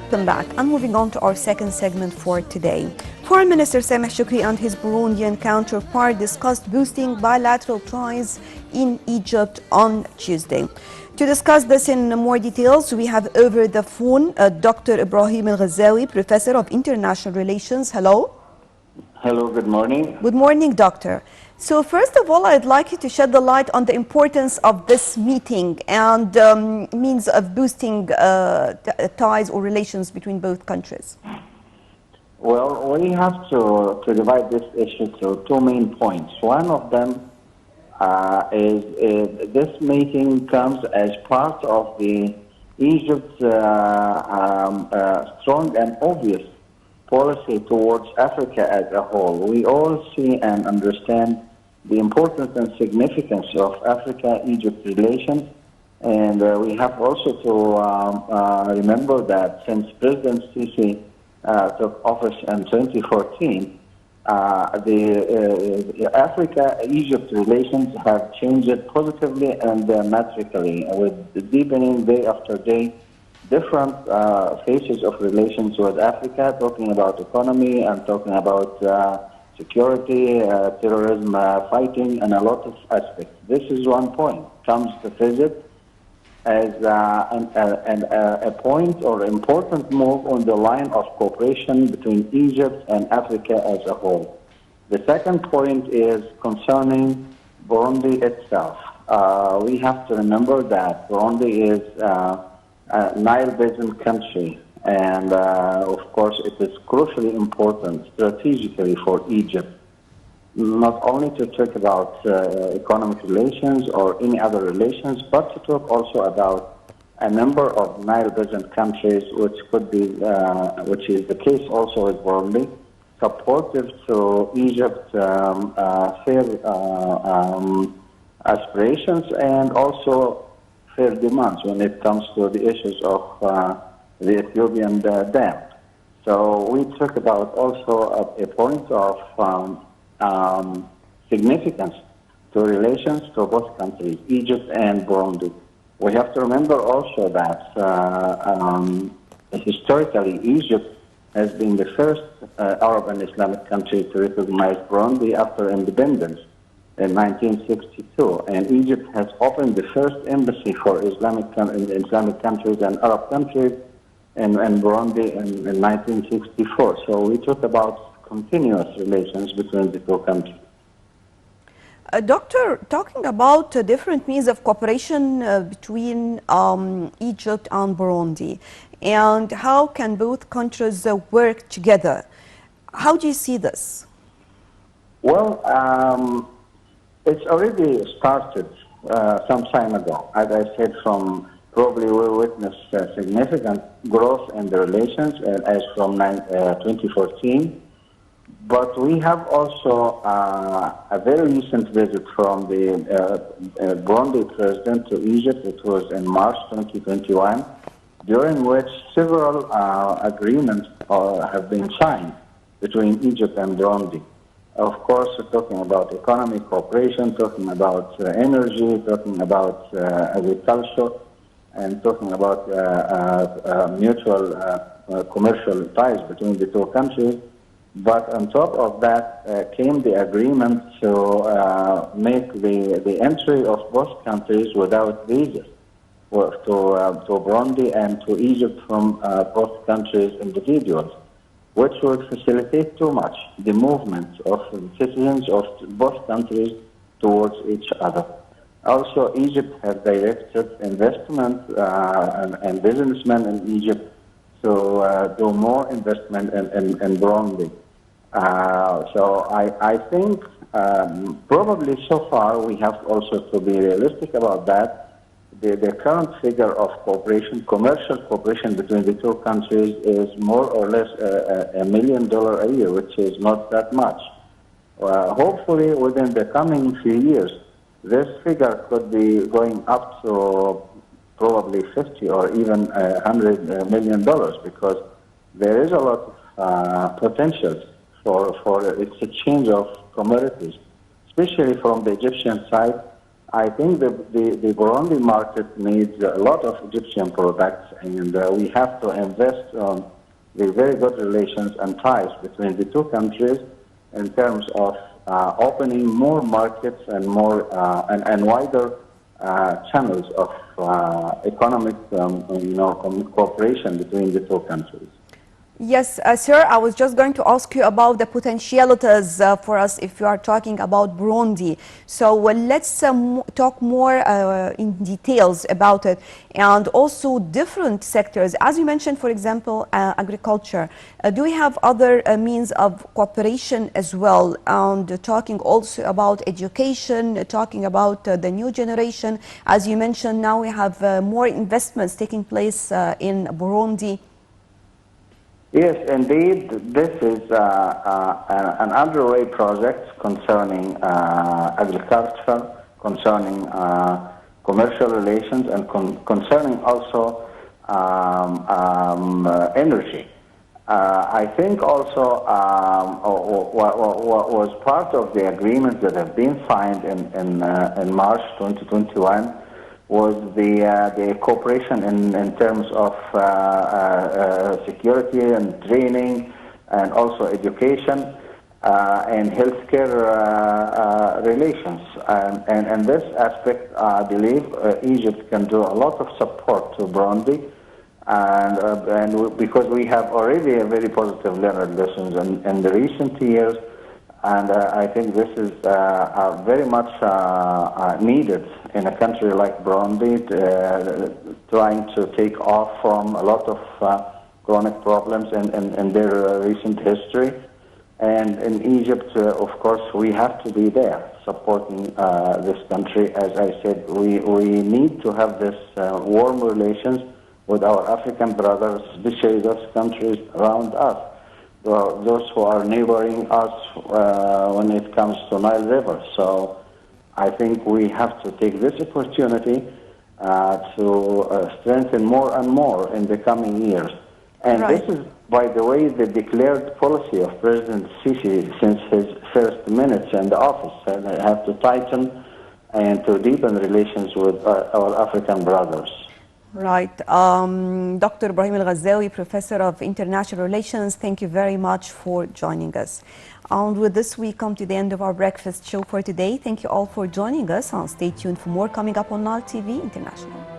Welcome back. I'm moving on to our second segment for today. Foreign Minister Sameh Shoukry and his Burundian counterpart discussed boosting bilateral ties in Egypt on Tuesday. To discuss this in more details, we have over the phone Dr. Ibrahim Ghazawi, Professor of International Relations. Hello. Hello, good morning. Good morning, Doctor. So first of all, I'd like you to shed the light on the importance of this meeting and means of boosting ties or relations between both countries. Well, we have to divide this issue to two main points. One of them is this meeting comes as part of the Egypt's strong and obvious policy towards Africa as a whole. We all see and understand the importance and significance of Africa-Egypt relations, and we have also to remember that since President Sisi took office in 2014, the Africa-Egypt relations have changed positively and dramatically, with deepening day after day different phases of relations with Africa, talking about economy and talking about security, terrorism fighting, and a lot of aspects. This is one point. Comes to visit as a point or important move on the line of cooperation between Egypt and Africa as a whole. The second point is concerning Burundi itself. We have to remember that Burundi is a Nile Basin country, and of course it is crucially important strategically for Egypt, not only to talk about economic relations or any other relations, but to talk also about a number of Nile Basin countries, which could be, which is the case also with Burundi, supportive to Egypt's fair aspirations and also fair demands when it comes to the issues of the Ethiopian dam. So we talk about also a point of significance to relations to both countries, Egypt and Burundi. We have to remember also that historically Egypt has been the first Arab and Islamic country to recognize Burundi after independence in 1962, and Egypt has opened the first embassy for Islamic countries and Arab countries in Burundi in 1964. So we talk about continuous relations between the two countries. Doctor, talking about different means of cooperation between Egypt and Burundi, and how can both countries work together? How do you see this? Well, it's already started some time ago. As I said, probably we witnessed significant growth in the relations as from 2014. But we have also a very recent visit from the Burundi president to Egypt. It was in March 2021, during which several agreements have been signed between Egypt and Burundi. Of course, we're talking about economic cooperation, talking about energy, talking about agriculture, and talking about mutual commercial ties between the two countries. But on top of that came the agreement to make the entry of both countries without visas to Burundi and to Egypt from both countries' individuals, which would facilitate too much the movement of citizens of both countries towards each other. Also, Egypt has directed investment and businessmen in Egypt to do more investment in Burundi. So I think probably so far we have also to be realistic about that. The current figure of cooperation, commercial cooperation between the two countries is more or less $1 million a year, which is not that much. Hopefully within the coming few years, this figure could be going up to probably 50 or even $100 million, because there is a lot of potential for its exchange of commodities, especially from the Egyptian side. I think the Burundi market needs a lot of Egyptian products, and we have to invest on the very good relations and ties between the two countries in terms of opening more markets and more and wider channels of economic cooperation between the two countries. Yes, sir, I was just going to ask you about the potentialities for us if you are talking about Burundi. So let's talk more in details about it, and also different sectors. As you mentioned, for example, agriculture. Do we have other means of cooperation as well? And talking also about education, talking about the new generation. As you mentioned, now we have more investments taking place in Burundi. Yes, indeed. This is an underway project concerning agriculture, concerning commercial relations, and concerning also energy. I think also what was part of the agreements that have been signed in March 2021 was the cooperation in terms of security and training, and also education and healthcare relations. And this aspect, I believe, Egypt can do a lot of support to Burundi, and because we have already a very positive learned lessons in the recent years. And I think this is very much needed in a country like Burundi, trying to take off from a lot of chronic problems in their recent history. And in Egypt, of course, we have to be there supporting this country. As I said, we need to have this warm relations with our African brothers, especially those countries around us. Those who are neighboring us when it comes to Nile River. So I think we have to take this opportunity to strengthen more and more in the coming years. And right. This is, by the way, the declared policy of President Sisi since his first minutes in the office. And they have to tighten and to deepen relations with our African brothers. Right. Dr. Ibrahim Ghazawi, Professor of International Relations, thank you very much for joining us. And with this, we come to the end of our breakfast show for today. Thank you all for joining us. And stay tuned for more coming up on Nile TV International.